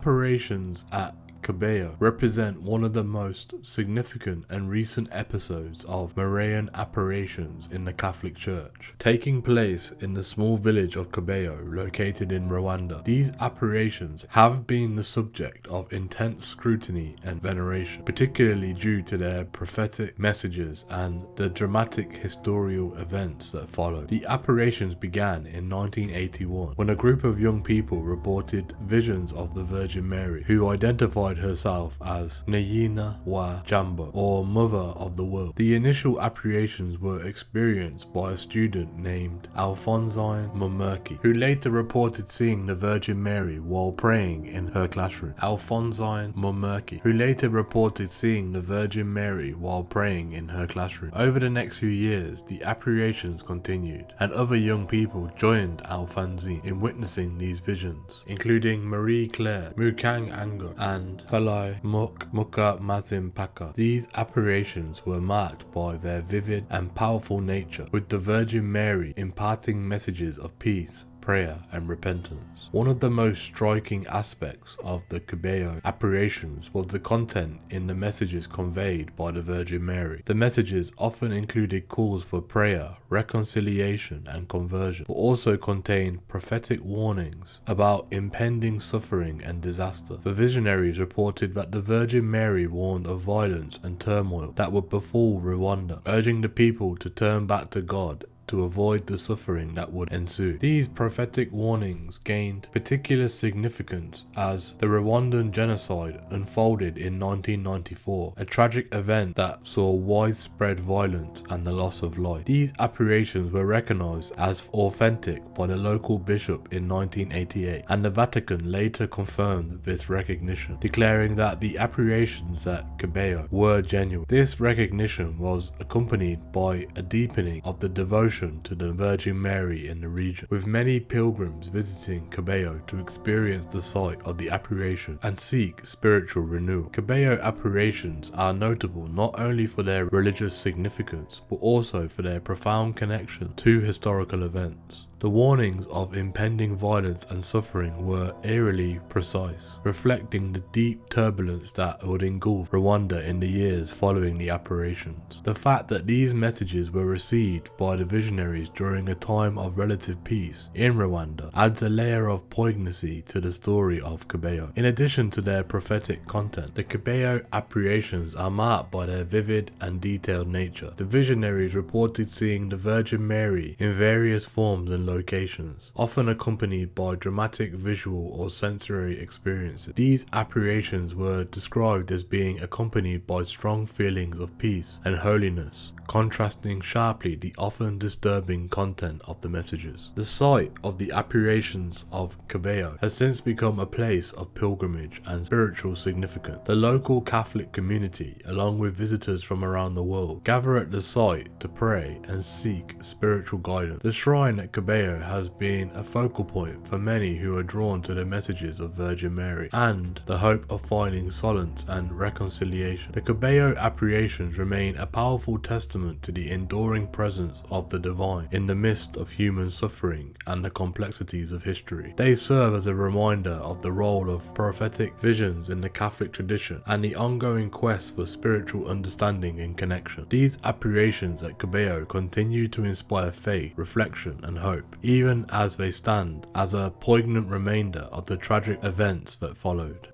apparitions at Kibeho represent one of the most significant and recent episodes of Marian apparitions in the Catholic Church, taking place in the small village of Kibeho located in Rwanda. These apparitions have been the subject of intense scrutiny and veneration, particularly due to their prophetic messages and the dramatic historical events that followed. The apparitions began in 1981 when a group of young people reported visions of the Virgin Mary, who identified herself as Nyina wa Jambo, or Mother of the World. The initial apparitions were experienced by a student named Alphonsine Mumureke, who later reported seeing the Virgin Mary while praying in her classroom. Alphonsine Mumureke, who later reported seeing the Virgin Mary while praying in her classroom. Over the next few years, the apparitions continued, and other young people joined Alphonsine in witnessing these visions, including Marie Claire Mukang Ango and Palai Muka Mazimpaka. These apparitions were marked by their vivid and powerful nature, with the Virgin Mary imparting messages of peace, prayer and repentance. One of the most striking aspects of the Kibeho apparitions was the content in the messages conveyed by the Virgin Mary. The messages often included calls for prayer, reconciliation and conversion, but also contained prophetic warnings about impending suffering and disaster. The visionaries reported that the Virgin Mary warned of violence and turmoil that would befall Rwanda, urging the people to turn back to God to avoid the suffering that would ensue. These prophetic warnings gained particular significance as the Rwandan genocide unfolded in 1994, a tragic event that saw widespread violence and the loss of life. These apparitions were recognized as authentic by the local bishop in 1988, and the Vatican later confirmed this recognition, declaring that the apparitions at Kibeho were genuine. This recognition was accompanied by a deepening of the devotion to the Virgin Mary in the region, with many pilgrims visiting Kibeho to experience the sight of the apparition and seek spiritual renewal. Kibeho apparitions are notable not only for their religious significance, but also for their profound connection to historical events. The warnings of impending violence and suffering were eerily precise, reflecting the deep turbulence that would engulf Rwanda in the years following the apparitions. The fact that these messages were received by the visionaries during a time of relative peace in Rwanda adds a layer of poignancy to the story of Kibeho. In addition to their prophetic content, the Kibeho apparitions are marked by their vivid and detailed nature. The visionaries reported seeing the Virgin Mary in various forms and locations, often accompanied by dramatic visual or sensory experiences. These apparitions were described as being accompanied by strong feelings of peace and holiness, contrasting sharply the often disturbing content of the messages. The site of the apparitions of Kibeho has since become a place of pilgrimage and spiritual significance. The local Catholic community, along with visitors from around the world, gather at the site to pray and seek spiritual guidance. The shrine at Kibeho has been a focal point for many who are drawn to the messages of Virgin Mary and the hope of finding solace and reconciliation. The Kibeho apparitions remain a powerful testament to the enduring presence of the divine in the midst of human suffering and the complexities of history. They serve as a reminder of the role of prophetic visions in the Catholic tradition and the ongoing quest for spiritual understanding and connection. These apparitions at Kibeho continue to inspire faith, reflection and hope, even as they stand as a poignant reminder of the tragic events that followed.